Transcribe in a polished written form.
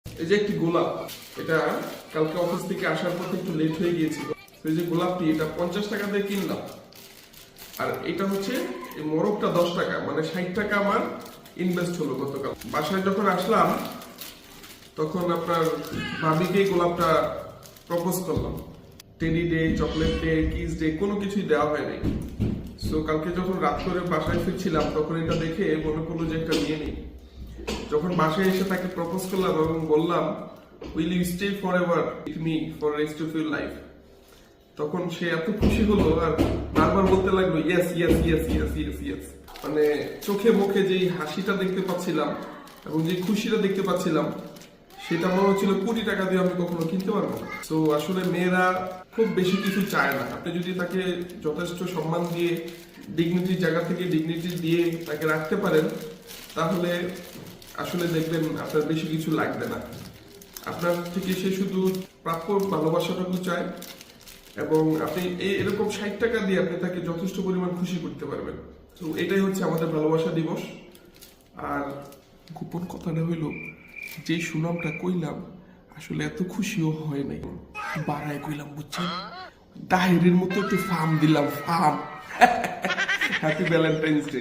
এই যে একটি গোলাপ, এটা কালকে অফিস থেকে আসার পথে একটু লেট হয়ে গিয়েছিল। এই যে গোলাপটি, এটা 50 টাকা দিয়ে কিনলাম। আর এটা হচ্ছে এই মোরগটা 10 টাকা, মানে 60 টাকা আমার ইনভেস্ট হলো গতকাল। বাসায় যখন আসলাম তখন আপনার ভাবিকে গোলাপটা প্রপোজ করলাম। Teddy day, chocolate day, kiss day কোনো কিছুই দেওয়া হয়নি। সো কালকে যখন রাত করে বাসায় ফিরছিলাম তখন এটা দেখে মনে পড়লো যে একটা নিয়ে নিই। যখন বাসায় এসে তাকে প্রপোজ করলাম এবং বললাম, will you stay forever with me for rest of your life, তখন সে এত খুশি হলো আর বারবার বলতে লাগলো yes yes yes yes yes yes. মানে চোখে মুখে যেই হাসিটা দেখতে পাচ্ছিলাম এবং যে খুশিটা দেখতে পাচ্ছিলাম, সেটা মনে হচ্ছিল কোটি টাকা দিয়ে আমি কখনো কিনতে পারবো না। তো আসলে মেয়েরা খুব বেশি কিছু চায় না। আপনি যদি তাকে যথেষ্ট সম্মান দিয়ে, ডিগনিটির জায়গা থেকে ডিগনিটি দিয়ে তাকে রাখতে পারেন, তাহলে আসলে দেখবেন আপনার বেশি কিছু লাগবে না। আপনার থেকে সে শুধু প্রাপ্য ভালোবাসাটুকু চায় এবং আপনি এরকম 60 টাকা দিয়ে আপনি তাকে যথেষ্ট পরিমাণ খুশি করতে পারবেন। তো এটাই হচ্ছে আমাদের ভালোবাসা দিবস। আর গোপন কথাটা হইল, যে সুনামটা কইলাম আসলে এত খুশিও হয় নাই, বাড়ায় কইলাম বুঝছেন, ডায়েরির মতো একটু ফার্ম দিলাম, ফার্ম। Happy Valentine's day.